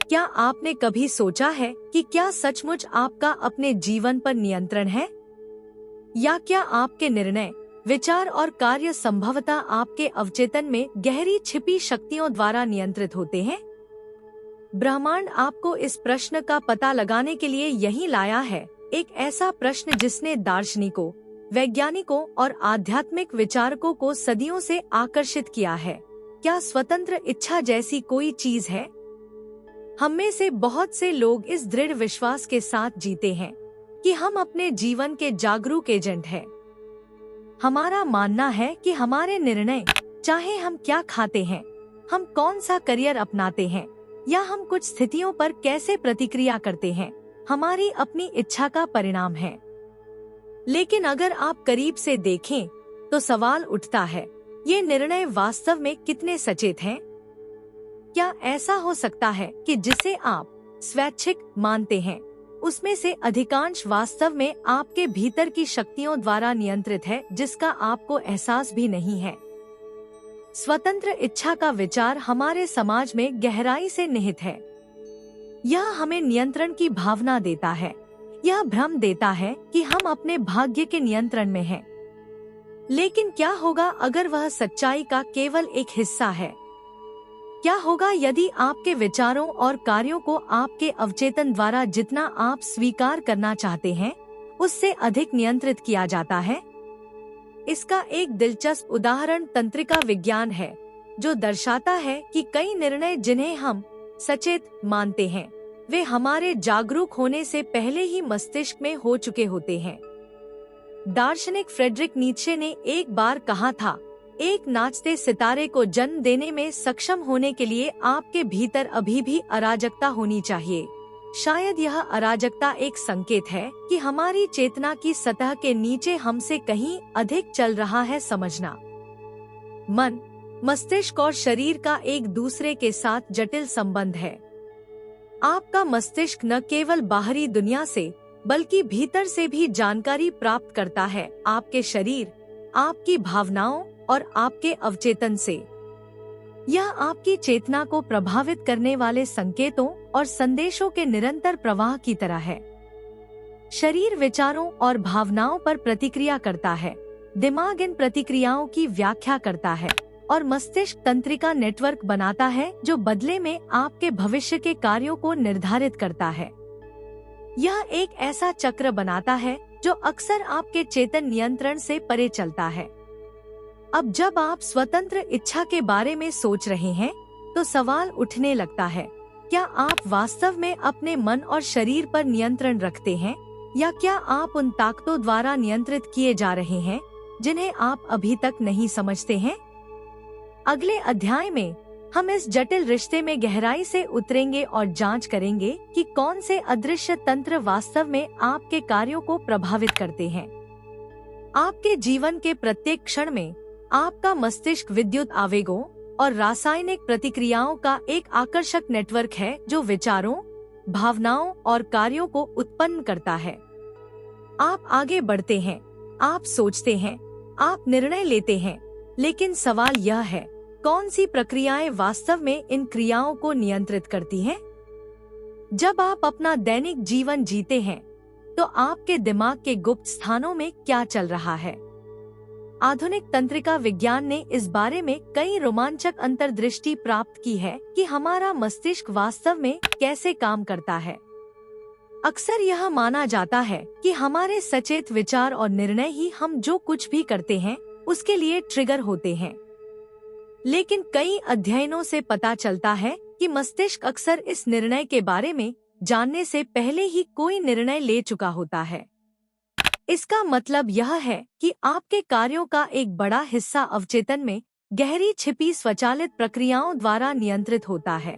क्या आपने कभी सोचा है कि क्या सचमुच आपका अपने जीवन पर नियंत्रण है? या क्या आपके निर्णय, विचार और कार्य संभवतः आपके अवचेतन में गहरी छिपी शक्तियों द्वारा नियंत्रित होते हैं? ब्रह्मांड आपको इस प्रश्न का पता लगाने के लिए यहीं लाया है, एक ऐसा प्रश्न जिसने दार्शनिकों, वैज्ञानिकों और आध्यात्मिक विचारकों को सदियों से आकर्षित किया है। क्या स्वतंत्र इच्छा जैसी कोई चीज है? हम में से बहुत से लोग इस दृढ़ विश्वास के साथ जीते हैं कि हम अपने जीवन के जागरूक एजेंट हैं। हमारा मानना है कि हमारे निर्णय, चाहे हम क्या खाते हैं, हम कौन सा करियर अपनाते हैं या हम कुछ स्थितियों पर कैसे प्रतिक्रिया करते हैं, हमारी अपनी इच्छा का परिणाम है। लेकिन अगर आप करीब से देखें तो सवाल उठता है, ये निर्णय वास्तव में कितने सचेत हैं? क्या ऐसा हो सकता है कि जिसे आप स्वैच्छिक मानते हैं, उसमें से अधिकांश वास्तव में आपके भीतर की शक्तियों द्वारा नियंत्रित है, जिसका आपको एहसास भी नहीं है? स्वतंत्र इच्छा का विचार हमारे समाज में गहराई से निहित है। यह हमें नियंत्रण की भावना देता है। यह भ्रम देता है कि हम अपने भाग्य के नियंत्रण में हैं। लेकिन क्या होगा अगर वह सच्चाई का केवल एक हिस्सा है? क्या होगा यदि आपके विचारों और कार्यों को आपके अवचेतन द्वारा जितना आप स्वीकार करना चाहते हैं, उससे अधिक नियंत्रित किया जाता है? इसका एक दिलचस्प उदाहरण तंत्रिका विज्ञान है, जो दर्शाता है कि कई निर्णय जिन्हें हम सचेत मानते हैं, वे हमारे जागरूक होने से पहले ही मस्तिष्क में हो चुके होते हैं। दार्शनिक फ्रेडरिक नीत्शे ने एक बार कहा था, एक नाचते सितारे को जन्म देने में सक्षम होने के लिए आपके भीतर अभी भी अराजकता होनी चाहिए। शायद यह अराजकता एक संकेत है कि हमारी चेतना की सतह के नीचे हमसे कहीं अधिक चल रहा है। समझना, मन, मस्तिष्क और शरीर का एक दूसरे के साथ जटिल संबंध है। आपका मस्तिष्क न केवल बाहरी दुनिया से बल्कि भीतर से भी जानकारी प्राप्त करता है, आपके शरीर, आपकी भावनाओं और आपके अवचेतन से। यह आपकी चेतना को प्रभावित करने वाले संकेतों और संदेशों के निरंतर प्रवाह की तरह है। शरीर विचारों और भावनाओं पर प्रतिक्रिया करता है, दिमाग इन प्रतिक्रियाओं की व्याख्या करता है और मस्तिष्क तंत्रिका नेटवर्क बनाता है, जो बदले में आपके भविष्य के कार्यों को निर्धारित करता है। यह एक ऐसा चक्र बनाता है जो अक्सर आपके चेतन नियंत्रण से परे चलता है। अब जब आप स्वतंत्र इच्छा के बारे में सोच रहे हैं, तो सवाल उठने लगता है, क्या आप वास्तव में अपने मन और शरीर पर नियंत्रण रखते हैं, या क्या आप उन ताकतों द्वारा नियंत्रित किए जा रहे हैं जिन्हें आप अभी तक नहीं समझते हैं? अगले अध्याय में हम इस जटिल रिश्ते में गहराई से उतरेंगे और जांच करेंगे कि कौन से अदृश्य तंत्र वास्तव में आपके कार्यों को प्रभावित करते हैं। आपके जीवन के प्रत्येक क्षण में आपका मस्तिष्क विद्युत आवेगों और रासायनिक प्रतिक्रियाओं का एक आकर्षक नेटवर्क है, जो विचारों, भावनाओं और कार्यों को उत्पन्न करता है। आप आगे बढ़ते हैं, आप सोचते हैं, आप निर्णय लेते हैं, लेकिन सवाल यह है, कौन सी प्रक्रियाएं वास्तव में इन क्रियाओं को नियंत्रित करती हैं? जब आप अपना दैनिक जीवन जीते हैं, तो आपके दिमाग के गुप्त स्थानों में क्या चल रहा है? आधुनिक तंत्रिका विज्ञान ने इस बारे में कई रोमांचक अंतर्दृष्टि प्राप्त की है कि हमारा मस्तिष्क वास्तव में कैसे काम करता है। अक्सर यह माना जाता है कि हमारे सचेत विचार और निर्णय ही हम जो कुछ भी करते हैं उसके लिए ट्रिगर होते हैं। लेकिन कई अध्ययनों से पता चलता है कि मस्तिष्क अक्सर इस निर्णय के बारे में जानने से पहले ही कोई निर्णय ले चुका होता है। इसका मतलब यह है कि आपके कार्यों का एक बड़ा हिस्सा अवचेतन में गहरी छिपी स्वचालित प्रक्रियाओं द्वारा नियंत्रित होता है।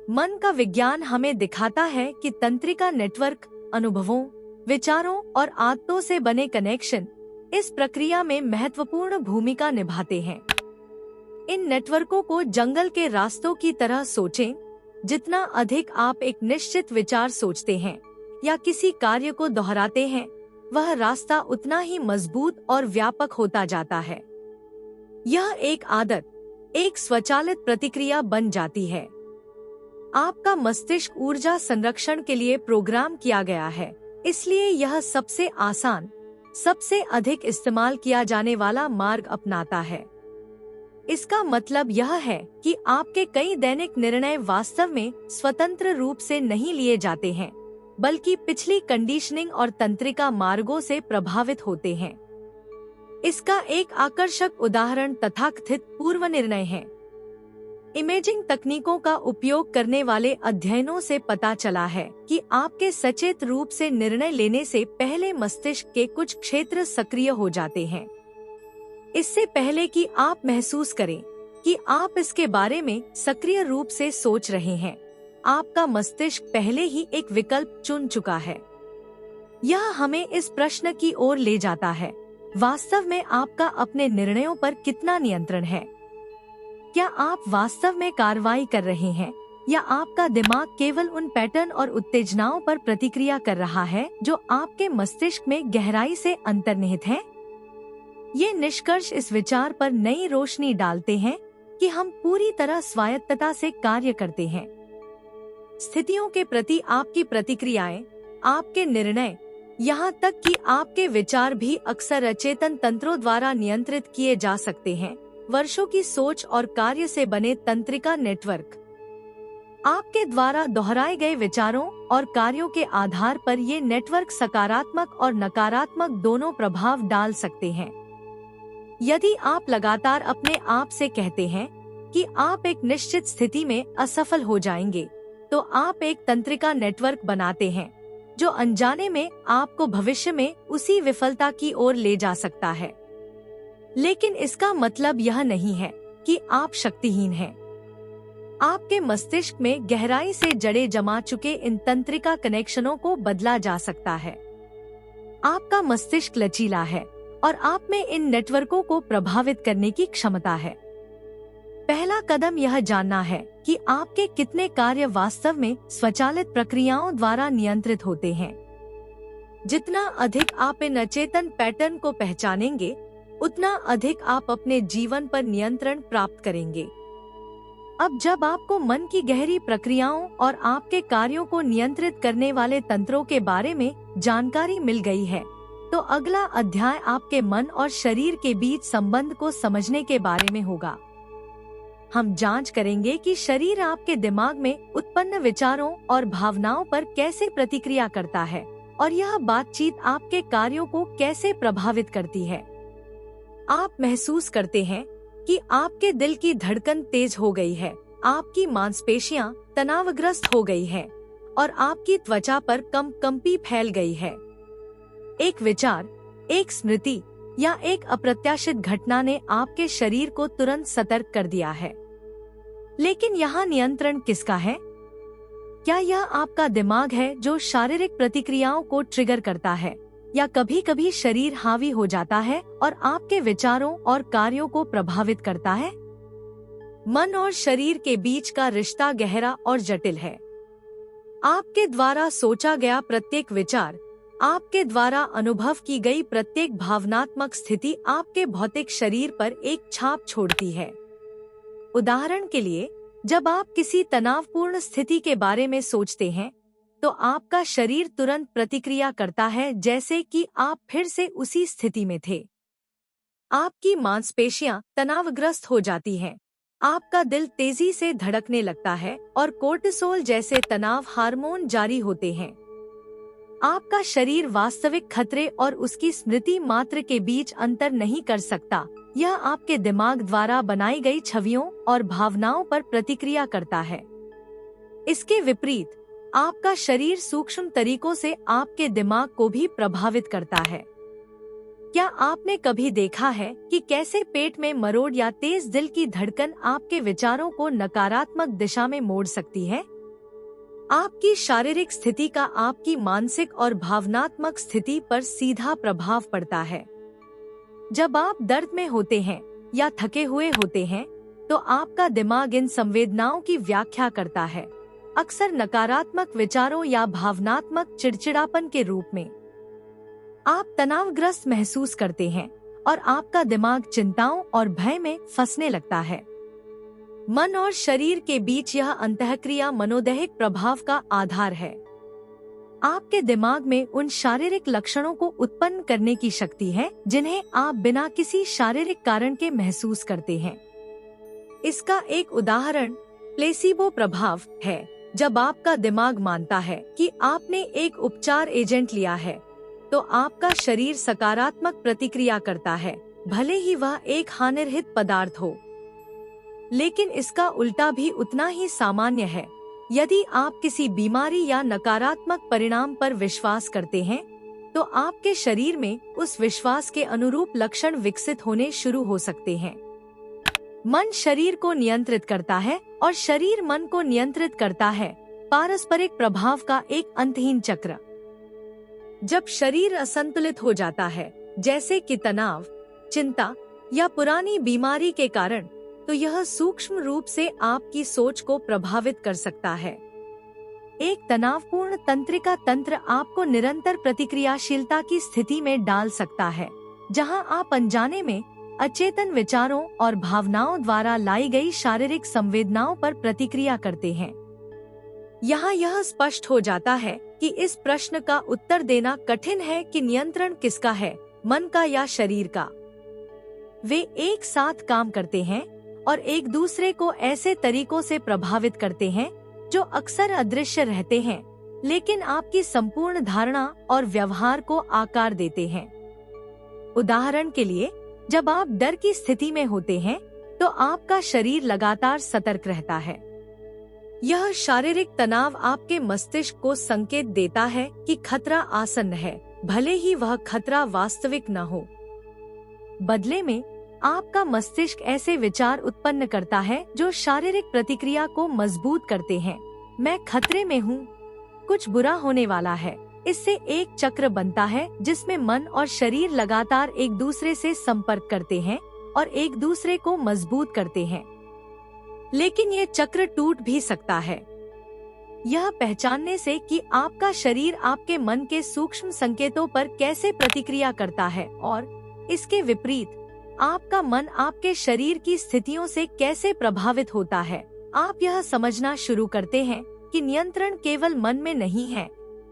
मन का विज्ञान हमें दिखाता है कि तंत्रिका नेटवर्क अनुभवों, विचारों और आदतों से बने कनेक्शन इस प्रक्रिया में महत्वपूर्ण भूमिका निभाते हैं। इन नेटवर्कों को जंगल के रास्तों की तरह सोचें। जितना अधिक आप एक निश्चित विचार सोचते हैं या किसी कार्य को दोहराते हैं, वह रास्ता उतना ही मजबूत और व्यापक होता जाता है। यह एक आदत, एक स्वचालित प्रतिक्रिया बन जाती है। आपका मस्तिष्क ऊर्जा संरक्षण के लिए प्रोग्राम किया गया है, इसलिए यह सबसे आसान, सबसे अधिक इस्तेमाल किया जाने वाला मार्ग अपनाता है। इसका मतलब यह है कि आपके कई दैनिक निर्णय वास्तव में स्वतंत्र रूप से नहीं लिए जाते हैं, बल्कि पिछली कंडीशनिंग और तंत्रिका मार्गों से प्रभावित होते हैं। इसका एक आकर्षक उदाहरण तथाकथित पूर्व निर्णय है। इमेजिंग तकनीकों का उपयोग करने वाले अध्ययनों से पता चला है कि आपके सचेत रूप से निर्णय लेने से पहले मस्तिष्क के कुछ क्षेत्र सक्रिय हो जाते हैं। इससे पहले कि आप महसूस करें कि आप इसके बारे में सक्रिय रूप से सोच रहे हैं, आपका मस्तिष्क पहले ही एक विकल्प चुन चुका है। यह हमें इस प्रश्न की ओर ले जाता है, वास्तव में आपका अपने निर्णयों पर कितना नियंत्रण है? क्या आप वास्तव में कार्रवाई कर रहे हैं, या आपका दिमाग केवल उन पैटर्न और उत्तेजनाओं पर प्रतिक्रिया कर रहा है जो आपके मस्तिष्क में गहराई से अंतर्निहित हैं? ये निष्कर्ष इस विचार पर नई रोशनी डालते हैं कि हम पूरी तरह स्वायत्तता से कार्य करते हैं। स्थितियों के प्रति आपकी प्रतिक्रियाएं, आपके निर्णय, यहाँ तक कि आपके विचार भी अक्सर अचेतन तंत्रों द्वारा नियंत्रित किए जा सकते हैं। वर्षों की सोच और कार्य से बने तंत्रिका नेटवर्क। आपके द्वारा दोहराए गए विचारों और कार्यों के आधार पर ये नेटवर्क सकारात्मक और नकारात्मक दोनों प्रभाव डाल सकते हैं। यदि आप लगातार अपने आप से कहते हैं कि आप एक निश्चित स्थिति में असफल हो जाएंगे, तो आप एक तंत्रिका नेटवर्क बनाते हैं जो अनजाने में आपको भविष्य में उसी विफलता की ओर ले जा सकता है। लेकिन इसका मतलब यह नहीं है कि आप शक्तिहीन हैं। आपके मस्तिष्क में गहराई से जड़े जमा चुके इन तंत्रिका कनेक्शनों को बदला जा सकता है। आपका मस्तिष्क लचीला है और आप में इन नेटवर्कों को प्रभावित करने की क्षमता है। पहला कदम यह जानना है कि आपके कितने कार्य वास्तव में स्वचालित प्रक्रियाओं द्वारा नियंत्रित होते हैं। जितना अधिक आप इन अचेतन पैटर्न को पहचानेंगे, उतना अधिक आप अपने जीवन पर नियंत्रण प्राप्त करेंगे। अब जब आपको मन की गहरी प्रक्रियाओं और आपके कार्यों को नियंत्रित करने वाले तंत्रों के बारे में जानकारी मिल गई है, तो अगला अध्याय आपके मन और शरीर के बीच संबंध को समझने के बारे में होगा। हम जांच करेंगे कि शरीर आपके दिमाग में उत्पन्न विचारों और भावनाओं पर कैसे प्रतिक्रिया करता है और यह बातचीत आपके कार्यों को कैसे प्रभावित करती है। आप महसूस करते हैं कि आपके दिल की धड़कन तेज हो गई है, आपकी मांसपेशियां तनावग्रस्त हो गई है और आपकी त्वचा पर कंपी फैल गई है। एक विचार, एक स्मृति या एक अप्रत्याशित घटना ने आपके शरीर को तुरंत सतर्क कर दिया है। लेकिन यहाँ नियंत्रण किसका है? क्या यह आपका दिमाग है जो शारीरिक प्रतिक्रियाओं को ट्रिगर करता है, या कभी कभी शरीर हावी हो जाता है और आपके विचारों और कार्यों को प्रभावित करता है? मन और शरीर के बीच का रिश्ता गहरा और जटिल है। आपके द्वारा सोचा गया प्रत्येक विचार, आपके द्वारा अनुभव की गई प्रत्येक भावनात्मक स्थिति आपके भौतिक शरीर पर एक छाप छोड़ती है। उदाहरण के लिए, जब आप किसी तनावपूर्ण स्थिति के बारे में सोचते हैं, तो आपका शरीर तुरंत प्रतिक्रिया करता है जैसे कि आप फिर से उसी स्थिति में थे। आपकी मांसपेशियां तनावग्रस्त हो जाती हैं, आपका दिल तेजी से धड़कने लगता है और कोर्टिसोल जैसे तनाव हार्मोन जारी होते हैं। आपका शरीर वास्तविक खतरे और उसकी स्मृति मात्र के बीच अंतर नहीं कर सकता। यह आपके दिमाग द्वारा बनाई गई छवियों और भावनाओं पर प्रतिक्रिया करता है। इसके विपरीत, आपका शरीर सूक्ष्म तरीकों से आपके दिमाग को भी प्रभावित करता है। क्या आपने कभी देखा है कि कैसे पेट में मरोड़ या तेज दिल की धड़कन आपके विचारों को नकारात्मक दिशा में मोड़ सकती है? आपकी शारीरिक स्थिति का आपकी मानसिक और भावनात्मक स्थिति पर सीधा प्रभाव पड़ता है। जब आप दर्द में होते हैं या थके हुए होते हैं, तो आपका दिमाग इन संवेदनाओं की व्याख्या करता है, अक्सर नकारात्मक विचारों या भावनात्मक चिड़चिड़ापन के रूप में। आप तनावग्रस्त महसूस करते हैं और आपका दिमाग चिंताओं और भय में फंसने लगता है। मन और शरीर के बीच यह अंतःक्रिया मनोदैहिक प्रभाव का आधार है। आपके दिमाग में उन शारीरिक लक्षणों को उत्पन्न करने की शक्ति है जिन्हें आप बिना किसी शारीरिक कारण के महसूस करते हैं। इसका एक उदाहरण प्लेसिबो प्रभाव है। जब आपका दिमाग मानता है कि आपने एक उपचार एजेंट लिया है, तो आपका शरीर सकारात्मक प्रतिक्रिया करता है, भले ही वह एक हानिरहित पदार्थ हो। लेकिन इसका उल्टा भी उतना ही सामान्य है। यदि आप किसी बीमारी या नकारात्मक परिणाम पर विश्वास करते हैं, तो आपके शरीर में उस विश्वास के अनुरूप लक्षण विकसित होने शुरू हो सकते हैं। मन शरीर को नियंत्रित करता है और शरीर मन को नियंत्रित करता है। पारस्परिक प्रभाव का एक अंतहीन चक्र। जब शरीर असंतुलित हो जाता है, जैसे कि तनाव, चिंता या पुरानी बीमारी के कारण, तो यह सूक्ष्म रूप से आपकी सोच को प्रभावित कर सकता है। एक तनावपूर्ण तंत्रिका तंत्र आपको निरंतर प्रतिक्रियाशीलता की स्थिति में डाल सकता है, जहां आप अनजाने में अचेतन विचारों और भावनाओं द्वारा लाई गई शारीरिक संवेदनाओं पर प्रतिक्रिया करते हैं। यहाँ यह स्पष्ट हो जाता है कि इस प्रश्न का उत्तर देना कठिन है कि नियंत्रण किसका है, मन का या शरीर का। वे एक साथ काम करते हैं और एक दूसरे को ऐसे तरीकों से प्रभावित करते हैं जो अक्सर अदृश्य रहते हैं, लेकिन आपकी संपूर्ण धारणा और व्यवहार को आकार देते हैं। उदाहरण के लिए, जब आप डर की स्थिति में होते हैं, तो आपका शरीर लगातार सतर्क रहता है। यह शारीरिक तनाव आपके मस्तिष्क को संकेत देता है कि खतरा आसन्न है, भले ही वह खतरा वास्तविक न हो। बदले में आपका मस्तिष्क ऐसे विचार उत्पन्न करता है जो शारीरिक प्रतिक्रिया को मजबूत करते हैं। मैं खतरे में हूँ, कुछ बुरा होने वाला है। इससे एक चक्र बनता है जिसमें मन और शरीर लगातार एक दूसरे से संपर्क करते हैं और एक दूसरे को मजबूत करते हैं। लेकिन ये चक्र टूट भी सकता है। यह पहचानने से कि आपका शरीर आपके मन के सूक्ष्म संकेतों पर कैसे प्रतिक्रिया करता है और इसके विपरीत आपका मन आपके शरीर की स्थितियों से कैसे प्रभावित होता है, आप यह समझना शुरू करते हैं कि नियंत्रण केवल मन में नहीं है,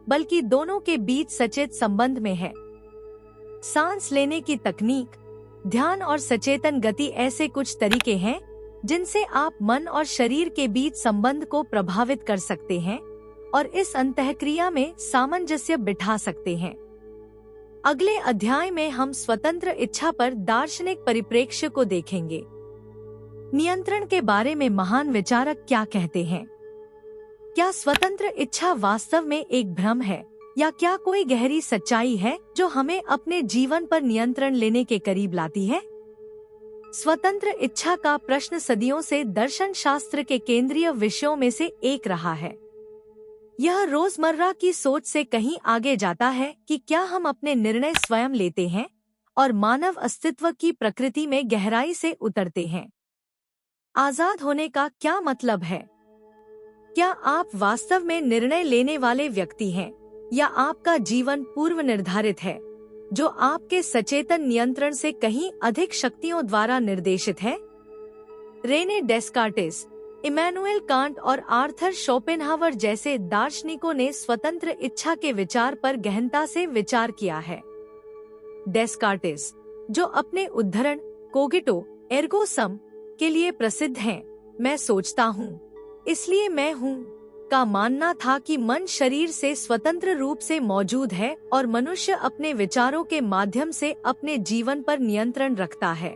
बल्कि दोनों के बीच सचेत संबंध में है। सांस लेने की तकनीक, ध्यान और सचेतन गति ऐसे कुछ तरीके हैं जिनसे आप मन और शरीर के बीच संबंध को प्रभावित कर सकते हैं और इस अंतःक्रिया में सामंजस्य बिठा सकते हैं। अगले अध्याय में हम स्वतंत्र इच्छा पर दार्शनिक परिप्रेक्ष्य को देखेंगे। नियंत्रण के बारे में महान विचारक क्या कहते हैं? क्या स्वतंत्र इच्छा वास्तव में एक भ्रम है, या क्या कोई गहरी सच्चाई है जो हमें अपने जीवन पर नियंत्रण लेने के करीब लाती है? स्वतंत्र इच्छा का प्रश्न सदियों से दर्शन शास्त्र के केंद्रीय विषयों में से एक रहा है। यह रोजमर्रा की सोच से कहीं आगे जाता है कि क्या हम अपने निर्णय स्वयं लेते हैं और मानव अस्तित्व की प्रकृति में गहराई से उतरते हैं। आजाद होने का क्या मतलब है? क्या आप वास्तव में निर्णय लेने वाले व्यक्ति हैं, या आपका जीवन पूर्व निर्धारित है, जो आपके सचेतन नियंत्रण से कहीं अधिक शक्तियों द्वारा निर्देशित है? रेने डेस्कार्टिस, इमैनुएल कांट और आर्थर शोपेनहावर जैसे दार्शनिकों ने स्वतंत्र इच्छा के विचार पर गहनता से विचार किया है। डेस्कार्टिस, जो अपने उद्धरण कोगिटो एर्गो सम के लिए प्रसिद्ध हैं, मैं सोचता हूँ इसलिए मैं हूँ, का मानना था कि मन शरीर से स्वतंत्र रूप से मौजूद है और मनुष्य अपने विचारों के माध्यम से अपने जीवन पर नियंत्रण रखता है।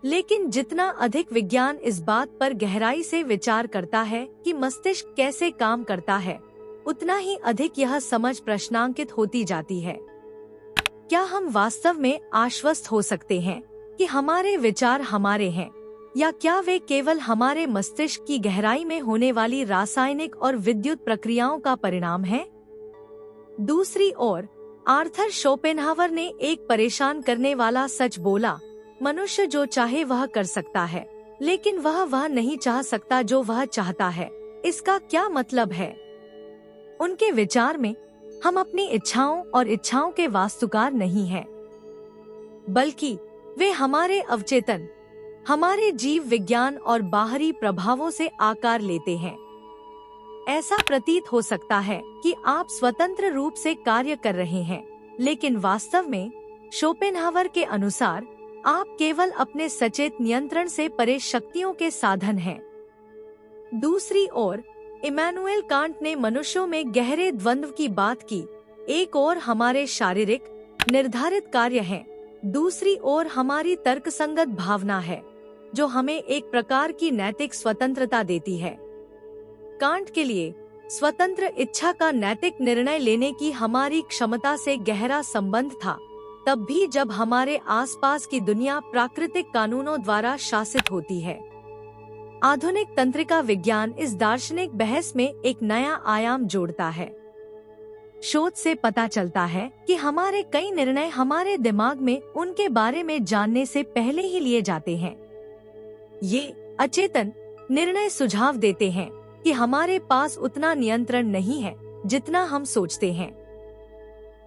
लेकिन जितना अधिक विज्ञान इस बात पर गहराई से विचार करता है कि मस्तिष्क कैसे काम करता है, उतना ही अधिक यह समझ प्रश्नांकित होती जाती है। क्या हम वास्तव में आश्वस्त हो सकते हैं कि हमारे विचार हमारे हैं, या क्या वे केवल हमारे मस्तिष्क की गहराई में होने वाली रासायनिक और विद्युत प्रक्रियाओं का परिणाम हैं? दूसरी ओर, आर्थर शोपेनहावर ने एक परेशान करने वाला सच बोला, मनुष्य जो चाहे वह कर सकता है, लेकिन वह नहीं चाह सकता जो वह चाहता है। इसका क्या मतलब है? उनके विचार में हम अपनी इच्छाओं और इच्छाओं के वास्तुकार नहीं हैं, बल्कि वे हमारे अवचेतन हमारे जीव विज्ञान और बाहरी प्रभावों से आकार लेते हैं। ऐसा प्रतीत हो सकता है कि आप स्वतंत्र रूप से कार्य कर रहे हैं, लेकिन वास्तव में शोपेनहावर के अनुसार आप केवल अपने सचेत नियंत्रण से परे शक्तियों के साधन हैं। दूसरी ओर इमैनुएल कांट ने मनुष्यों में गहरे द्वंद्व की बात की। एक ओर हमारे शारीरिक निर्धारित कार्य हैं, दूसरी ओर हमारी तर्कसंगत भावना है जो हमें एक प्रकार की नैतिक स्वतंत्रता देती है। कांट के लिए स्वतंत्र इच्छा का नैतिक निर्णय लेने की हमारी क्षमता से गहरा संबंध था, तब भी जब हमारे आसपास की दुनिया प्राकृतिक कानूनों द्वारा शासित होती है। आधुनिक तंत्रिका विज्ञान इस दार्शनिक बहस में एक नया आयाम जोड़ता है। शोध से पता चलता है कि हमारे कई निर्णय हमारे दिमाग में उनके बारे में जानने से पहले ही लिए जाते हैं। ये अचेतन निर्णय सुझाव देते हैं कि हमारे पास उतना नियंत्रण नहीं है जितना हम सोचते हैं।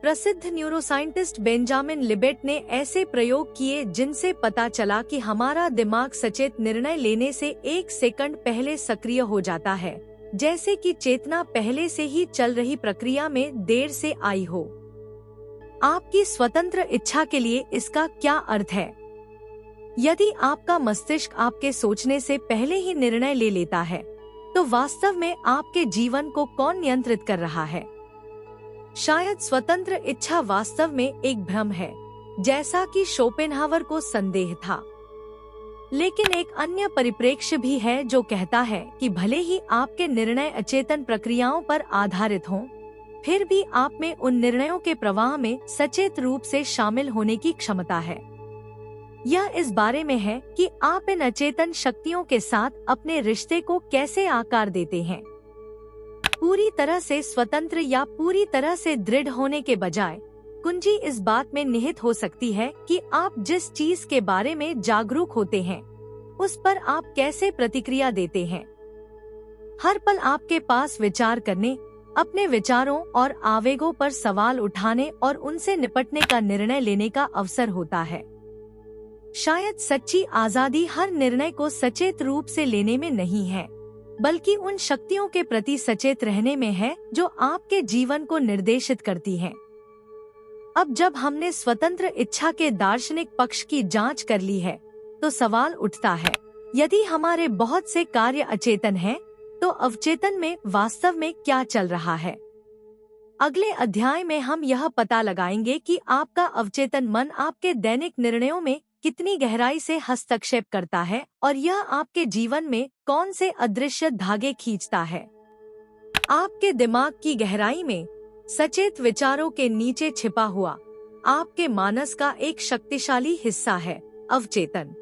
प्रसिद्ध न्यूरोसाइंटिस्ट बेंजामिन लिबेट ने ऐसे प्रयोग किए जिनसे पता चला कि हमारा दिमाग सचेत निर्णय लेने से 1 सेकंड पहले सक्रिय हो जाता है, जैसे कि चेतना पहले से ही चल रही प्रक्रिया में देर से आई हो। आपकी स्वतंत्र इच्छा के लिए इसका क्या अर्थ है? यदि आपका मस्तिष्क आपके सोचने से पहले ही निर्णय ले लेता है, तो वास्तव में आपके जीवन को कौन नियंत्रित कर रहा है? शायद स्वतंत्र इच्छा वास्तव में एक भ्रम है, जैसा कि शोपेनहावर को संदेह था। लेकिन एक अन्य परिप्रेक्ष्य भी है जो कहता है कि भले ही आपके निर्णय अचेतन प्रक्रियाओं पर आधारित हों, फिर भी आप में उन निर्णयों के प्रवाह में सचेत रूप से शामिल होने की क्षमता है। यह इस बारे में है कि आप इन अचेतन शक्तियों के साथ अपने रिश्ते को कैसे आकार देते हैं। पूरी तरह से स्वतंत्र या पूरी तरह से दृढ़ होने के बजाय कुंजी इस बात में निहित हो सकती है कि आप जिस चीज के बारे में जागरूक होते हैं उस पर आप कैसे प्रतिक्रिया देते हैं। हर पल आपके पास विचार करने, अपने विचारों और आवेगों पर सवाल उठाने और उनसे निपटने का निर्णय लेने का अवसर होता है। शायद सच्ची आजादी हर निर्णय को सचेत रूप से लेने में नहीं है, बल्कि उन शक्तियों के प्रति सचेत रहने में है जो आपके जीवन को निर्देशित करती हैं। अब जब हमने स्वतंत्र इच्छा के दार्शनिक पक्ष की जांच कर ली है, तो सवाल उठता है, यदि हमारे बहुत से कार्य अचेतन हैं, तो अवचेतन में वास्तव में क्या चल रहा है? अगले अध्याय में हम यह पता लगाएंगे कि आपका अवचेतन मन आपके दैनिक निर्णयों में कितनी गहराई से हस्तक्षेप करता है और यह आपके जीवन में कौन से अदृश्य धागे खींचता है। आपके दिमाग की गहराई में सचेत विचारों के नीचे छिपा हुआ आपके मानस का एक शक्तिशाली हिस्सा है, अवचेतन।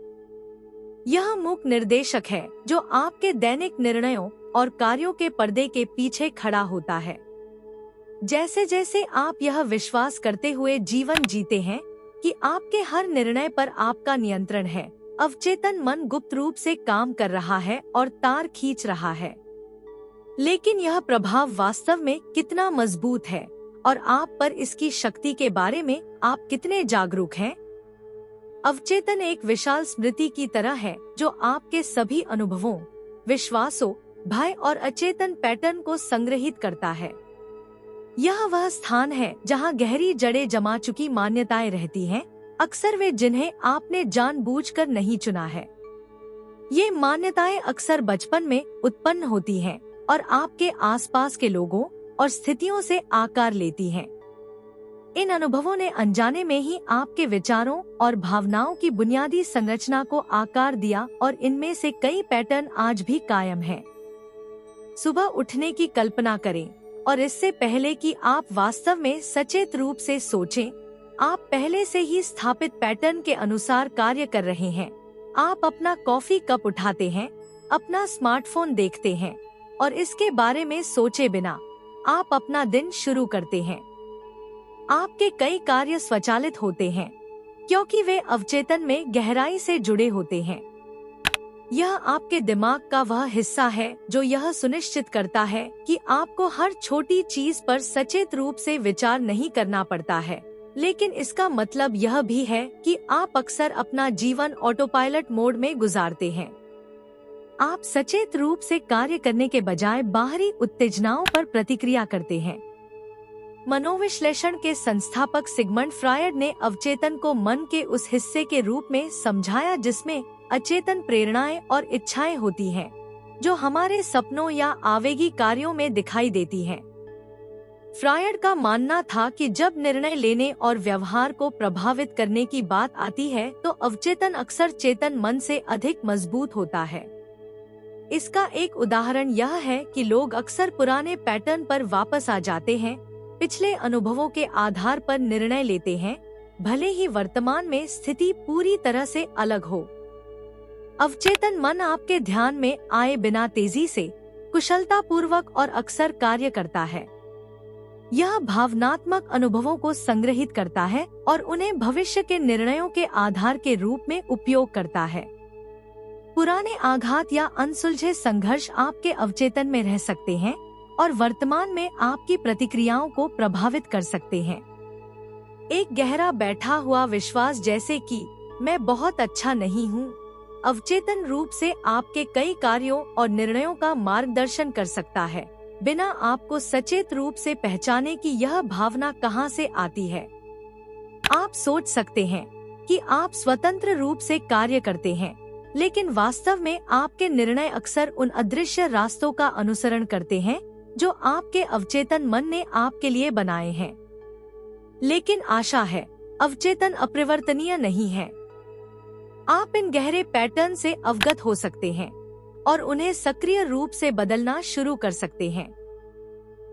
यह मूक निर्देशक है जो आपके दैनिक निर्णयों और कार्यों के पर्दे के पीछे खड़ा होता है। जैसे जैसे आप यह विश्वास करते हुए जीवन जीते हैं कि आपके हर निर्णय पर आपका नियंत्रण है, अवचेतन मन गुप्त रूप से काम कर रहा है और तार खींच रहा है। लेकिन यह प्रभाव वास्तव में कितना मजबूत है और आप पर इसकी शक्ति के बारे में आप कितने जागरूक हैं? अवचेतन एक विशाल स्मृति की तरह है जो आपके सभी अनुभवों, विश्वासों, भय और अचेतन पैटर्न को संग्रहित करता है। यह वह स्थान है जहां गहरी जड़ें जमा चुकी मान्यताएं रहती हैं, अक्सर वे जिन्हें आपने जानबूझकर नहीं चुना है। ये मान्यताएं अक्सर बचपन में उत्पन्न होती हैं और आपके आसपास के लोगों और स्थितियों से आकार लेती हैं। इन अनुभवों ने अनजाने में ही आपके विचारों और भावनाओं की बुनियादी संरचना को आकार दिया और इनमें से कई पैटर्न आज भी कायम हैं। सुबह उठने की कल्पना करें और इससे पहले कि आप वास्तव में सचेत रूप से सोचें, आप पहले से ही स्थापित पैटर्न के अनुसार कार्य कर रहे हैं। आप अपना कॉफी कप उठाते हैं, अपना स्मार्टफोन देखते हैं और इसके बारे में सोचे बिना आप अपना दिन शुरू करते हैं। आपके कई कार्य स्वचालित होते हैं क्योंकि वे अवचेतन में गहराई से जुड़े होते हैं। यह आपके दिमाग का वह हिस्सा है जो यह सुनिश्चित करता है कि आपको हर छोटी चीज पर सचेत रूप से विचार नहीं करना पड़ता है, लेकिन इसका मतलब यह भी है कि आप अक्सर अपना जीवन ऑटोपायलट मोड में गुजारते हैं। आप सचेत रूप से कार्य करने के बजाय बाहरी उत्तेजनाओं पर प्रतिक्रिया करते हैं। मनोविश्लेषण के संस्थापक सिगमंड फ्रायड ने अवचेतन को मन के उस हिस्से के रूप में समझाया जिसमें अचेतन प्रेरणाएं और इच्छाएं होती हैं, जो हमारे सपनों या आवेगी कार्यों में दिखाई देती हैं। फ्रायड का मानना था कि जब निर्णय लेने और व्यवहार को प्रभावित करने की बात आती है तो अवचेतन अक्सर चेतन मन से अधिक मजबूत होता है। इसका एक उदाहरण यह है कि लोग अक्सर पुराने पैटर्न पर वापस आ जाते हैं, पिछले अनुभवों के आधार पर निर्णय लेते हैं, भले ही वर्तमान में स्थिति पूरी तरह से अलग हो। अवचेतन मन आपके ध्यान में आए बिना तेजी से, कुशलतापूर्वक और अक्सर कार्य करता है। यह भावनात्मक अनुभवों को संग्रहित करता है और उन्हें भविष्य के निर्णयों के आधार के रूप में उपयोग करता है। पुराने आघात या अनसुलझे संघर्ष आपके अवचेतन में रह सकते हैं और वर्तमान में आपकी प्रतिक्रियाओं को प्रभावित कर सकते हैं। एक गहरा बैठा हुआ विश्वास जैसे कि मैं बहुत अच्छा नहीं हूँ, अवचेतन रूप से आपके कई कार्यों और निर्णयों का मार्गदर्शन कर सकता है, बिना आपको सचेत रूप से पहचाने कि यह भावना कहाँ से आती है। आप सोच सकते हैं कि आप स्वतंत्र रूप से कार्य करते हैं, लेकिन वास्तव में आपके निर्णय अक्सर उन अदृश्य रास्तों का अनुसरण करते हैं जो आपके अवचेतन मन ने आपके लिए बनाए हैं। लेकिन आशा है, अवचेतन अपरिवर्तनीय नहीं है। आप इन गहरे पैटर्न से अवगत हो सकते हैं और उन्हें सक्रिय रूप से बदलना शुरू कर सकते हैं।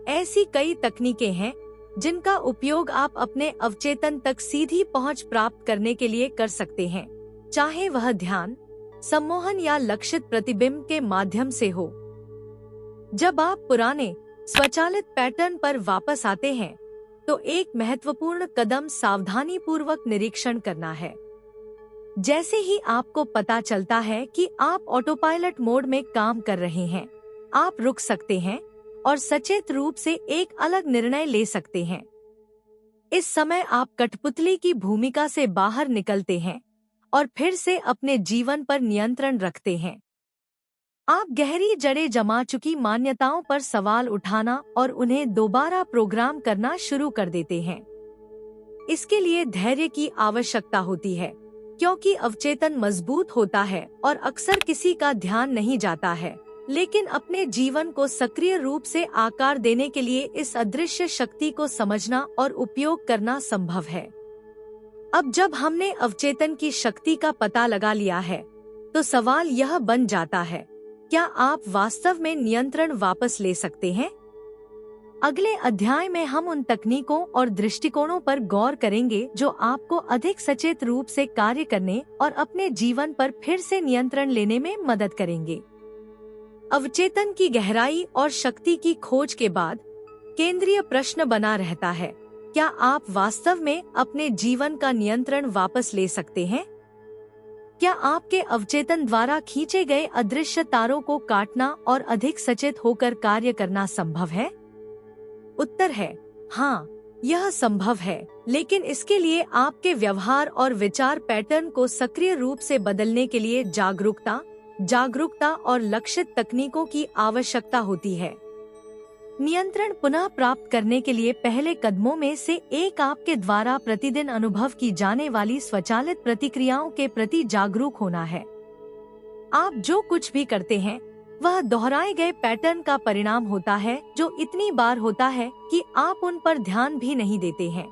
ऐसी कई तकनीकें हैं जिनका उपयोग आप अपने अवचेतन तक सीधी पहुंच प्राप्त करने के लिए कर सकते हैं, चाहे वह ध्यान, सम्मोहन या लक्षित प्रतिबिंब के माध्यम से हो। जब आप पुराने स्वचालित पैटर्न पर वापस आते हैं, तो एक महत्वपूर्ण कदम सावधानी पूर्वक निरीक्षण करना है। जैसे ही आपको पता चलता है कि आप ऑटोपायलट मोड में काम कर रहे हैं, आप रुक सकते हैं और सचेत रूप से एक अलग निर्णय ले सकते हैं। इस समय आप कठपुतली की भूमिका से बाहर निकलते हैं और फिर से अपने जीवन पर नियंत्रण रखते हैं। आप गहरी जड़ें जमा चुकी मान्यताओं पर सवाल उठाना और उन्हें दोबारा प्रोग्राम करना शुरू कर देते हैं। इसके लिए धैर्य की आवश्यकता होती है, क्योंकि अवचेतन मजबूत होता है और अक्सर किसी का ध्यान नहीं जाता है, लेकिन अपने जीवन को सक्रिय रूप से आकार देने के लिए इस अदृश्य शक्ति को समझना और उपयोग करना संभव है। अब जब हमने अवचेतन की शक्ति का पता लगा लिया है, तो सवाल यह बन जाता है, क्या आप वास्तव में नियंत्रण वापस ले सकते हैं? अगले अध्याय में हम उन तकनीकों और दृष्टिकोणों पर गौर करेंगे जो आपको अधिक सचेत रूप से कार्य करने और अपने जीवन पर फिर से नियंत्रण लेने में मदद करेंगे। अवचेतन की गहराई और शक्ति की खोज के बाद केंद्रीय प्रश्न बना रहता है, क्या आप वास्तव में अपने जीवन का नियंत्रण वापस ले सकते हैं? क्या आपके अवचेतन द्वारा खींचे गए अदृश्य तारों को काटना और अधिक सचेत होकर कार्य करना संभव है? उत्तर है हाँ, यह संभव है, लेकिन इसके लिए आपके व्यवहार और विचार पैटर्न को सक्रिय रूप से बदलने के लिए जागरूकता और लक्षित तकनीकों की आवश्यकता होती है। नियंत्रण पुनः प्राप्त करने के लिए पहले कदमों में से एक आपके द्वारा प्रतिदिन अनुभव की जाने वाली स्वचालित प्रतिक्रियाओं के प्रति जागरूक होना है। आप जो कुछ भी करते हैं, वह दोहराए गए पैटर्न का परिणाम होता है, जो इतनी बार होता है कि आप उन पर ध्यान भी नहीं देते हैं।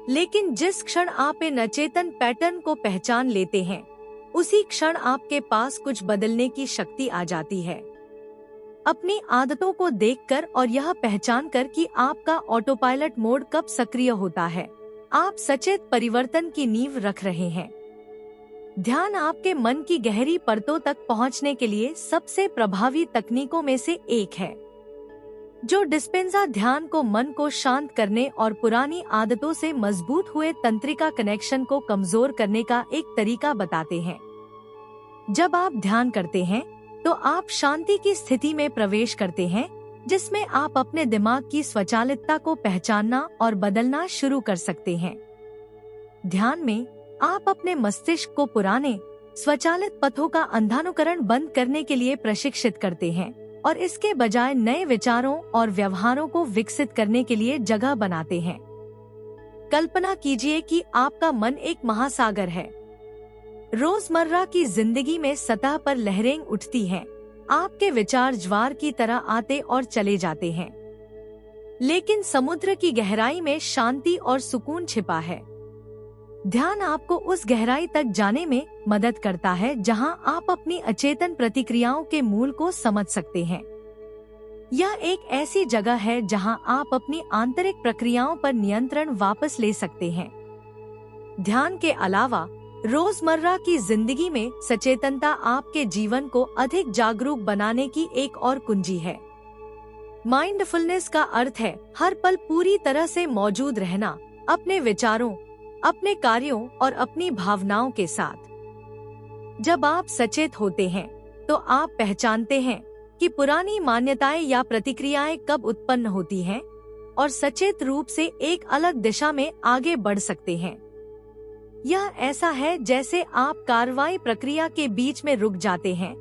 लेकिन जिस क्षण आप इन अचेतन पैटर्न को पहचान लेते हैं, उसी क्षण आपके पास कुछ बदलने की शक्ति आ जाती है। अपनी आदतों को देखकर और यह पहचान कर कि आपका ऑटोपायलट मोड कब सक्रिय होता है, आप सचेत परिवर्तन की नींव रख रहे हैं। ध्यान आपके मन की गहरी परतों तक पहुंचने के लिए सबसे प्रभावी तकनीकों में से एक है। जो डिस्पेंजा ध्यान को मन को शांत करने और पुरानी आदतों से मजबूत हुए तंत्रिका कनेक्शन को कमजोर करने का एक तरीका बताते हैं। जब आप ध्यान करते हैं, तो आप शांति की स्थिति में प्रवेश करते हैं, जिसमें आप अपने दिमाग की स्वचालितता को पहचानना और बदलना शुरू कर सकते हैं। ध्यान में आप अपने मस्तिष्क को पुराने स्वचालित पथों का अंधानुकरण बंद करने के लिए प्रशिक्षित करते हैं और इसके बजाय नए विचारों और व्यवहारों को विकसित करने के लिए जगह बनाते हैं। कल्पना कीजिए कि आपका मन एक महासागर है। रोजमर्रा की जिंदगी में सतह पर लहरें उठती हैं। आपके विचार ज्वार की तरह आते और चले जाते हैं, लेकिन समुद्र की गहराई में शांति और सुकून छिपा है। ध्यान आपको उस गहराई तक जाने में मदद करता है जहां आप अपनी अचेतन प्रतिक्रियाओं के मूल को समझ सकते हैं। यह एक ऐसी जगह है जहां आप अपनी आंतरिक प्रक्रियाओं पर नियंत्रण वापस ले सकते हैं। ध्यान के अलावा रोजमर्रा की जिंदगी में सचेतनता आपके जीवन को अधिक जागरूक बनाने की एक और कुंजी है। माइंडफुलनेस का अर्थ है हर पल पूरी तरह से मौजूद रहना, अपने विचारों, अपने कार्यों और अपनी भावनाओं के साथ। जब आप सचेत होते हैं तो आप पहचानते हैं कि पुरानी मान्यताएं या प्रतिक्रियाएं कब उत्पन्न होती हैं और सचेत रूप से एक अलग दिशा में आगे बढ़ सकते हैं। यह ऐसा है जैसे आप कार्रवाई प्रक्रिया के बीच में रुक जाते हैं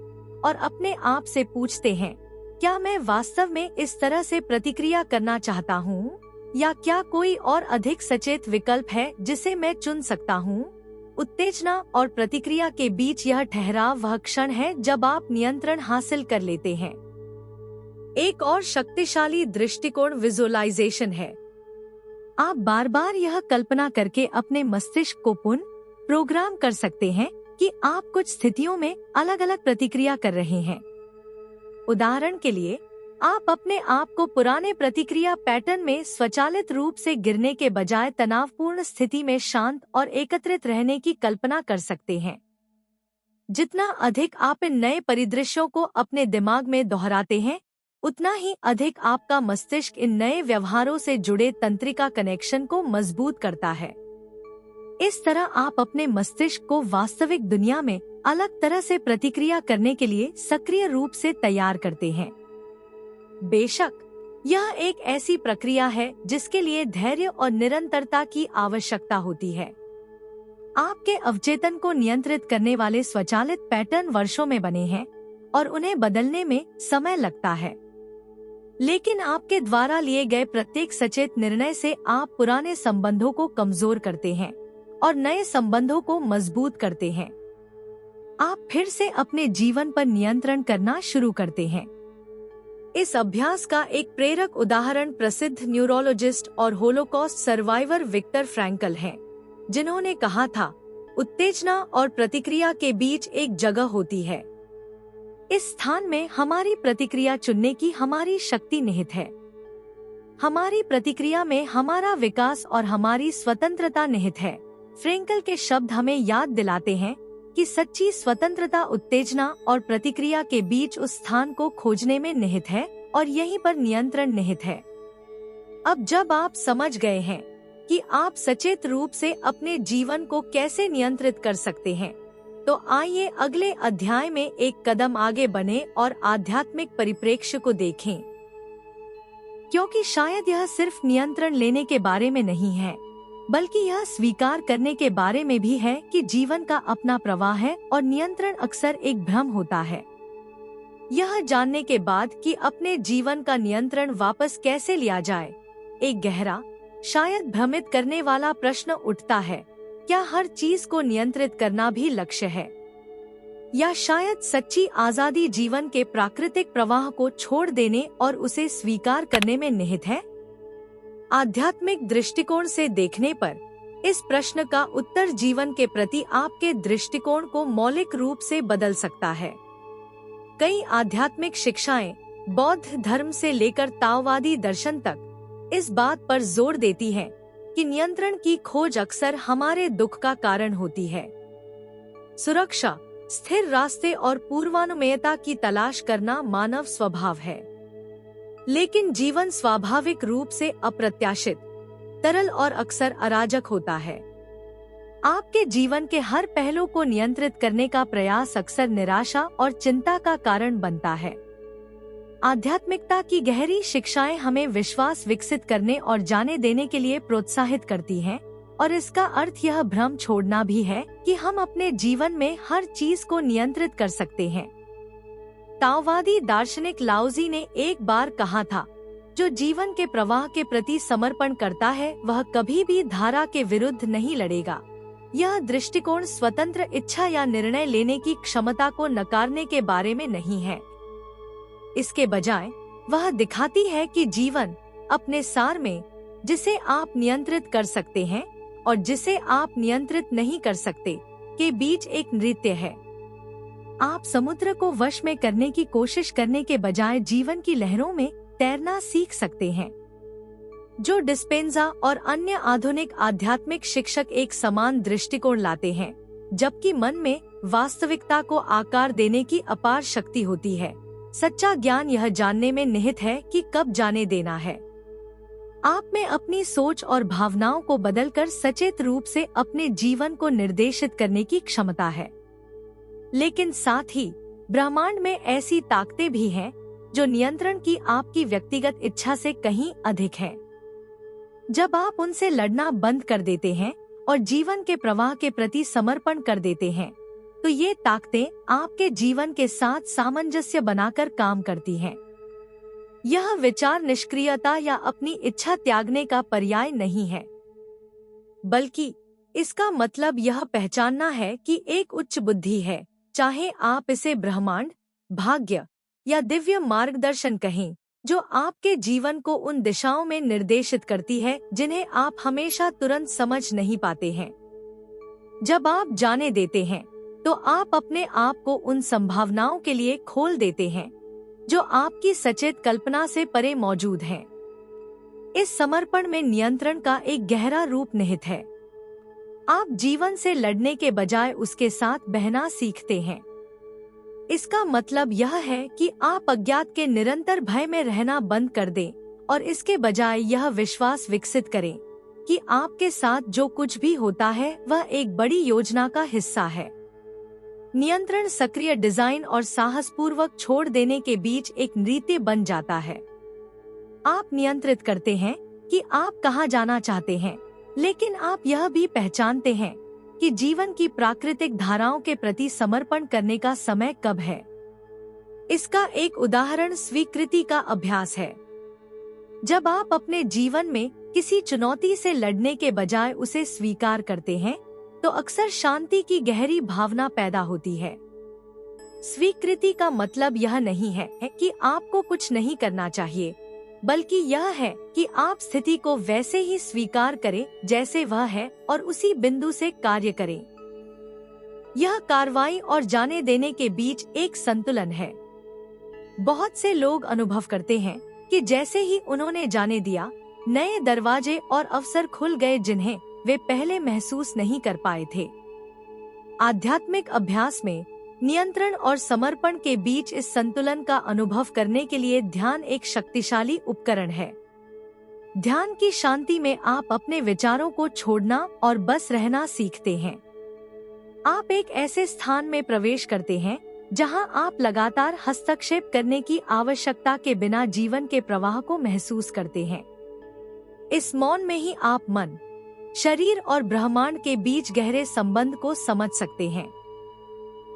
और अपने आप से पूछते हैं, क्या मैं वास्तव में इस तरह से प्रतिक्रिया करना चाहता हूँ या क्या कोई और अधिक सचेत विकल्प है जिसे मैं चुन सकता हूँ। उत्तेजना और प्रतिक्रिया के बीच यह ठहराव वह क्षण है जब आप नियंत्रण हासिल कर लेते हैं। एक और शक्तिशाली दृष्टिकोण विजुअलाइजेशन है। आप बार बार यह कल्पना करके अपने मस्तिष्क को पुनः प्रोग्राम कर सकते हैं कि आप कुछ स्थितियों में अलग अलग प्रतिक्रिया कर रहे हैं। उदाहरण के लिए, आप अपने आप को पुराने प्रतिक्रिया पैटर्न में स्वचालित रूप से गिरने के बजाय तनावपूर्ण स्थिति में शांत और एकत्रित रहने की कल्पना कर सकते हैं। जितना अधिक आप इन नए परिदृश्यों को अपने दिमाग में दोहराते हैं, उतना ही अधिक आपका मस्तिष्क इन नए व्यवहारों से जुड़े तंत्रिका कनेक्शन को मजबूत करता है। इस तरह आप अपने मस्तिष्क को वास्तविक दुनिया में अलग तरह से प्रतिक्रिया करने के लिए सक्रिय रूप से तैयार करते हैं। बेशक यह एक ऐसी प्रक्रिया है जिसके लिए धैर्य और निरंतरता की आवश्यकता होती है। आपके अवचेतन को नियंत्रित करने वाले स्वचालित पैटर्न वर्षों में बने हैं और उन्हें बदलने में समय लगता है। लेकिन आपके द्वारा लिए गए प्रत्येक सचेत निर्णय से आप पुराने संबंधों को कमजोर करते हैं और नए संबंधों को मजबूत करते हैं। आप फिर से अपने जीवन पर नियंत्रण करना शुरू करते हैं। इस अभ्यास का एक प्रेरक उदाहरण प्रसिद्ध न्यूरोलॉजिस्ट और होलोकॉस्ट सर्वाइवर विक्टर फ्रैंकल हैं, जिन्होंने कहा था, उत्तेजना और प्रतिक्रिया के बीच एक जगह होती है। इस स्थान में हमारी प्रतिक्रिया चुनने की हमारी शक्ति निहित है। हमारी प्रतिक्रिया में हमारा विकास और हमारी स्वतंत्रता निहित है। फ्रैंकल के शब्द हमें याद दिलाते हैं कि सच्ची स्वतंत्रता उत्तेजना और प्रतिक्रिया के बीच उस स्थान को खोजने में निहित है और यहीं पर नियंत्रण निहित है। अब जब आप समझ गए हैं कि आप सचेत रूप से अपने जीवन को कैसे नियंत्रित कर सकते हैं, तो आइए अगले अध्याय में एक कदम आगे बढ़ें और आध्यात्मिक परिप्रेक्ष्य को देखें, क्योंकि शायद यह सिर्फ नियंत्रण लेने के बारे में नहीं है, बल्कि यह स्वीकार करने के बारे में भी है कि जीवन का अपना प्रवाह है और नियंत्रण अक्सर एक भ्रम होता है। यह जानने के बाद कि अपने जीवन का नियंत्रण वापस कैसे लिया जाए, एक गहरा, शायद भ्रमित करने वाला प्रश्न उठता है, क्या हर चीज को नियंत्रित करना भी लक्ष्य है? या शायद सच्ची आजादी जीवन के प्राकृतिक प्रवाह को छोड़ देने और उसे स्वीकार करने में निहित है? आध्यात्मिक दृष्टिकोण से देखने पर इस प्रश्न का उत्तर जीवन के प्रति आपके दृष्टिकोण को मौलिक रूप से बदल सकता है। कई आध्यात्मिक शिक्षाएं, बौद्ध धर्म से लेकर ताओवादी दर्शन तक, इस बात पर जोर देती हैं कि नियंत्रण की खोज अक्सर हमारे दुख का कारण होती है। सुरक्षा, स्थिर रास्ते और पूर्वानुमेयता की तलाश करना मानव स्वभाव है। लेकिन जीवन स्वाभाविक रूप से अप्रत्याशित, तरल और अक्सर अराजक होता है। आपके जीवन के हर पहलू को नियंत्रित करने का प्रयास अक्सर निराशा और चिंता का कारण बनता है। आध्यात्मिकता की गहरी शिक्षाएं हमें विश्वास विकसित करने और जाने देने के लिए प्रोत्साहित करती हैं, और इसका अर्थ यह भ्रम छोड़ना भी है कि हम अपने जीवन में हर चीज को नियंत्रित कर सकते हैं। ताओवादी दार्शनिक लाओजी ने एक बार कहा था, जो जीवन के प्रवाह के प्रति समर्पण करता है वह कभी भी धारा के विरुद्ध नहीं लड़ेगा। यह दृष्टिकोण स्वतंत्र इच्छा या निर्णय लेने की क्षमता को नकारने के बारे में नहीं है। इसके बजाय वह दिखाती है कि जीवन अपने सार में, जिसे आप नियंत्रित कर सकते हैं और जिसे आप नियंत्रित नहीं कर सकते, के बीच एक नृत्य है। आप समुद्र को वश में करने की कोशिश करने के बजाय जीवन की लहरों में तैरना सीख सकते हैं। जो डिस्पेंजा और अन्य आधुनिक आध्यात्मिक शिक्षक एक समान दृष्टिकोण लाते हैं, जबकि मन में वास्तविकता को आकार देने की अपार शक्ति होती है। सच्चा ज्ञान यह जानने में निहित है कि कब जाने देना है। आप में अपनी सोच और भावनाओं को बदलकर सचेत रूप से अपने जीवन को निर्देशित करने की क्षमता है। लेकिन साथ ही ब्रह्मांड में ऐसी ताकतें भी हैं जो नियंत्रण की आपकी व्यक्तिगत इच्छा से कहीं अधिक है। जब आप उनसे लड़ना बंद कर देते हैं और जीवन के प्रवाह के प्रति समर्पण कर देते हैं, तो ये ताकतें आपके जीवन के साथ सामंजस्य बनाकर काम करती हैं। यह विचार निष्क्रियता या अपनी इच्छा त्यागने का पर्याय नहीं है, बल्कि इसका मतलब यह पहचानना है कि एक उच्च बुद्धि है, चाहे आप इसे ब्रह्मांड, भाग्य या दिव्य मार्गदर्शन कहें, जो आपके जीवन को उन दिशाओं में निर्देशित करती है जिन्हें आप हमेशा तुरंत समझ नहीं पाते हैं। जब आप जाने देते हैं, तो आप अपने आप को उन संभावनाओं के लिए खोल देते हैं जो आपकी सचेत कल्पना से परे मौजूद हैं। इस समर्पण में नियंत्रण का एक गहरा रूप निहित है। आप जीवन से लड़ने के बजाय उसके साथ बहना सीखते हैं। इसका मतलब यह है कि आप अज्ञात के निरंतर भय में रहना बंद कर दें और इसके बजाय यह विश्वास विकसित करें कि आपके साथ जो कुछ भी होता है वह एक बड़ी योजना का हिस्सा है। नियंत्रण सक्रिय डिजाइन और साहसपूर्वक छोड़ देने के बीच एक नृत्य बन जाता है। आप नियंत्रित करते हैं कि आप कहाँ जाना चाहते हैं, लेकिन आप यह भी पहचानते हैं कि जीवन की प्राकृतिक धाराओं के प्रति समर्पण करने का समय कब है। इसका एक उदाहरण स्वीकृति का अभ्यास है। जब आप अपने जीवन में किसी चुनौती से लड़ने के बजाय उसे स्वीकार करते हैं, तो अक्सर शांति की गहरी भावना पैदा होती है। स्वीकृति का मतलब यह नहीं है कि आपको कुछ नहीं करना चाहिए, बल्कि यह है कि आप स्थिति को वैसे ही स्वीकार करें जैसे वह है और उसी बिंदु से कार्य करें। यह कार्रवाई और जाने देने के बीच एक संतुलन है। बहुत से लोग अनुभव करते हैं कि जैसे ही उन्होंने जाने दिया, नए दरवाजे और अवसर खुल गए जिन्हें वे पहले महसूस नहीं कर पाए थे। आध्यात्मिक अभ्यास में नियंत्रण और समर्पण के बीच इस संतुलन का अनुभव करने के लिए ध्यान एक शक्तिशाली उपकरण है। ध्यान की शांति में आप अपने विचारों को छोड़ना और बस रहना सीखते हैं। आप एक ऐसे स्थान में प्रवेश करते हैं जहां आप लगातार हस्तक्षेप करने की आवश्यकता के बिना जीवन के प्रवाह को महसूस करते हैं। इस मौन में ही आप मन, शरीर और ब्रह्मांड के बीच गहरे संबंध को समझ सकते हैं।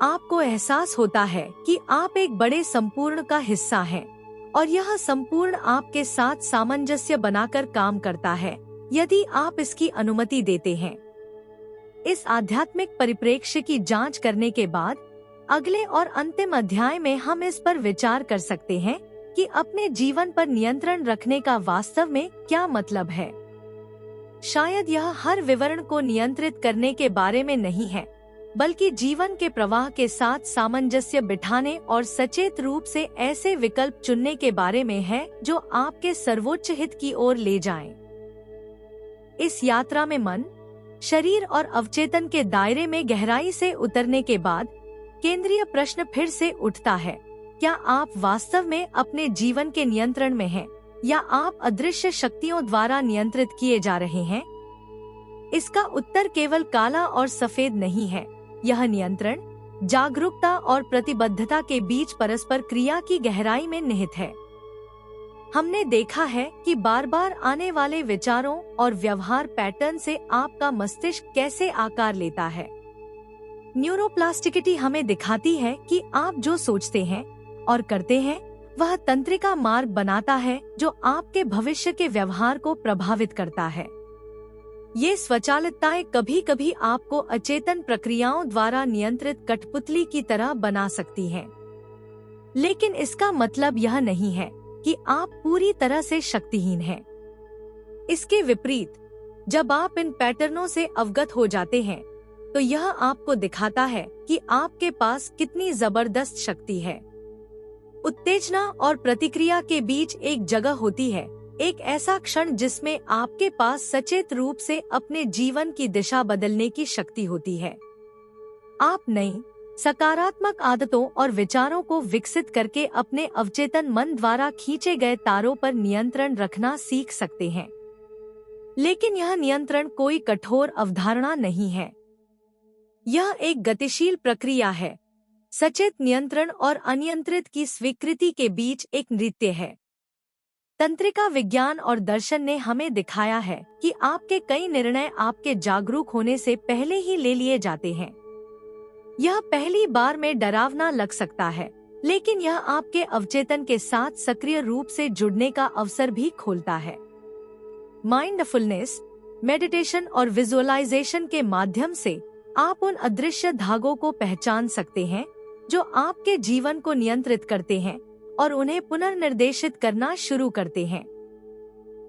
आपको एहसास होता है कि आप एक बड़े संपूर्ण का हिस्सा हैं और यह संपूर्ण आपके साथ सामंजस्य बनाकर काम करता है यदि आप इसकी अनुमति देते हैं। इस आध्यात्मिक परिप्रेक्ष्य की जांच करने के बाद अगले और अंतिम अध्याय में हम इस पर विचार कर सकते हैं कि अपने जीवन पर नियंत्रण रखने का वास्तव में क्या मतलब है। शायद यह हर विवरण को नियंत्रित करने के बारे में नहीं है, बल्कि जीवन के प्रवाह के साथ सामंजस्य बिठाने और सचेत रूप से ऐसे विकल्प चुनने के बारे में है जो आपके सर्वोच्च हित की ओर ले जाएं। इस यात्रा में मन, शरीर और अवचेतन के दायरे में गहराई से उतरने के बाद केंद्रीय प्रश्न फिर से उठता है, क्या आप वास्तव में अपने जीवन के नियंत्रण में हैं या आप अदृश्य शक्तियों द्वारा नियंत्रित किए जा रहे हैं? इसका उत्तर केवल काला और सफेद नहीं है। यह नियंत्रण, जागरूकता और प्रतिबद्धता के बीच परस्पर क्रिया की गहराई में निहित है। हमने देखा है कि बार बार आने वाले विचारों और व्यवहार पैटर्न से आपका मस्तिष्क कैसे आकार लेता है। न्यूरोप्लास्टिसिटी हमें दिखाती है कि आप जो सोचते हैं और करते हैं वह तंत्रिका मार्ग बनाता है जो आपके भविष्य के व्यवहार को प्रभावित करता है। ये स्वचालितताएं कभी कभी आपको अचेतन प्रक्रियाओं द्वारा नियंत्रित कठपुतली की तरह बना सकती हैं। लेकिन इसका मतलब यह नहीं है कि आप पूरी तरह से शक्तिहीन हैं। इसके विपरीत, जब आप इन पैटर्नों से अवगत हो जाते हैं तो यह आपको दिखाता है कि आपके पास कितनी जबरदस्त शक्ति है। उत्तेजना और प्रतिक्रिया के बीच एक जगह होती है, एक ऐसा क्षण जिसमें आपके पास सचेत रूप से अपने जीवन की दिशा बदलने की शक्ति होती है। आप नई सकारात्मक आदतों और विचारों को विकसित करके अपने अवचेतन मन द्वारा खींचे गए तारों पर नियंत्रण रखना सीख सकते हैं। लेकिन यह नियंत्रण कोई कठोर अवधारणा नहीं है। यह एक गतिशील प्रक्रिया है। सचेत नियंत्रण और अनियंत्रित की स्वीकृति के बीच एक नृत्य है। तंत्रिका विज्ञान और दर्शन ने हमें दिखाया है कि आपके कई निर्णय आपके जागरूक होने से पहले ही ले लिए जाते हैं। यह पहली बार में डरावना लग सकता है, लेकिन यह आपके अवचेतन के साथ सक्रिय रूप से जुड़ने का अवसर भी खोलता है। माइंडफुलनेस, मेडिटेशन और विजुअलाइजेशन के माध्यम से आप उन अदृश्य धागों को पहचान सकते हैं जो आपके जीवन को नियंत्रित करते हैं और उन्हें पुनर्निर्देशित करना शुरू करते हैं।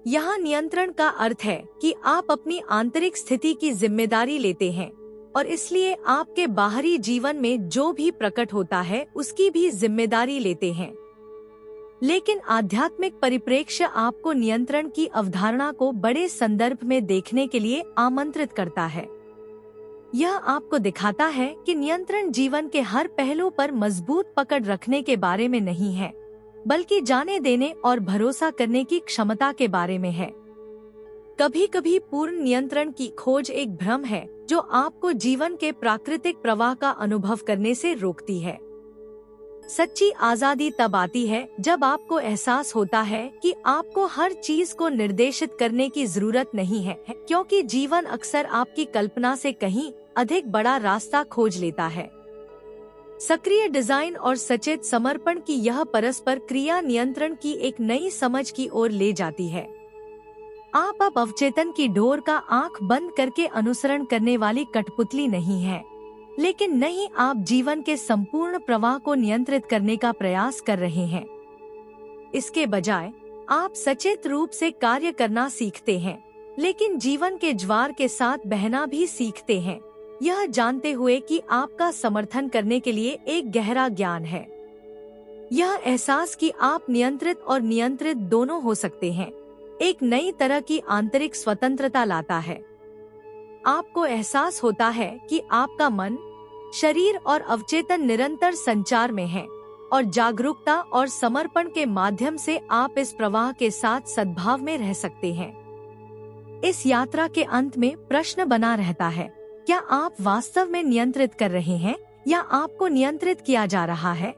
यहाँ नियंत्रण का अर्थ है कि आप अपनी आंतरिक स्थिति की जिम्मेदारी लेते हैं और इसलिए आपके बाहरी जीवन में जो भी प्रकट होता है उसकी भी जिम्मेदारी लेते हैं। लेकिन आध्यात्मिक परिप्रेक्ष्य आपको नियंत्रण की अवधारणा को बड़े संदर्भ में देखने के लिए आमंत्रित करता है। यह आपको दिखाता है कि नियंत्रण जीवन के हर पहलू पर मजबूत पकड़ रखने के बारे में नहीं है, बल्कि जाने देने और भरोसा करने की क्षमता के बारे में है। कभी कभी पूर्ण नियंत्रण की खोज एक भ्रम है जो आपको जीवन के प्राकृतिक प्रवाह का अनुभव करने से रोकती है। सच्ची आजादी तब आती है जब आपको एहसास होता है कि आपको हर चीज को निर्देशित करने की जरूरत नहीं है, क्योंकि जीवन अक्सर आपकी कल्पना से कहीं अधिक बड़ा रास्ता खोज लेता है। सक्रिय डिजाइन और सचेत समर्पण की यह परस्पर क्रिया नियंत्रण की एक नई समझ की ओर ले जाती है। आप अब अवचेतन की डोर का आंख बंद करके अनुसरण करने वाली कठपुतली नहीं है, लेकिन नहीं, आप जीवन के संपूर्ण प्रवाह को नियंत्रित करने का प्रयास कर रहे हैं। इसके बजाय आप सचेत रूप से कार्य करना सीखते हैं, लेकिन जीवन के ज्वार के साथ बहना भी सीखते हैं, यह जानते हुए कि आपका समर्थन करने के लिए एक गहरा ज्ञान है। यह एहसास कि आप नियंत्रित और नियंत्रित दोनों हो सकते हैं, एक नई तरह की आंतरिक स्वतंत्रता लाता है। आपको एहसास होता है कि आपका मन, शरीर और अवचेतन निरंतर संचार में है और जागरूकता और समर्पण के माध्यम से आप इस प्रवाह के साथ सद्भाव में रह सकते हैं। इस यात्रा के अंत में प्रश्न बना रहता है, क्या आप वास्तव में नियंत्रित कर रहे हैं या आपको नियंत्रित किया जा रहा है?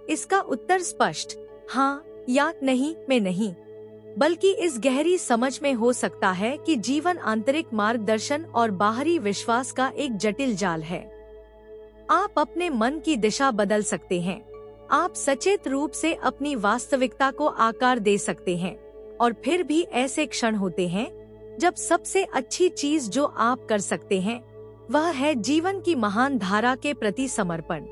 इसका उत्तर स्पष्ट हाँ या नहीं में नहीं, बल्कि इस गहरी समझ में हो सकता है कि जीवन आंतरिक मार्गदर्शन और बाहरी विश्वास का एक जटिल जाल है। आप अपने मन की दिशा बदल सकते हैं, आप सचेत रूप से अपनी वास्तविकता को आकार दे सकते हैं, और फिर भी ऐसे क्षण होते हैं जब सबसे अच्छी चीज जो आप कर सकते हैं वह है जीवन की महान धारा के प्रति समर्पण।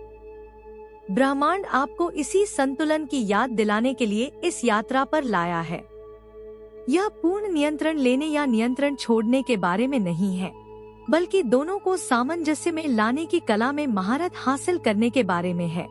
ब्रह्मांड आपको इसी संतुलन की याद दिलाने के लिए इस यात्रा पर लाया है। यह पूर्ण नियंत्रण लेने या नियंत्रण छोड़ने के बारे में नहीं है, बल्कि दोनों को सामंजस्य में लाने की कला में महारत हासिल करने के बारे में है।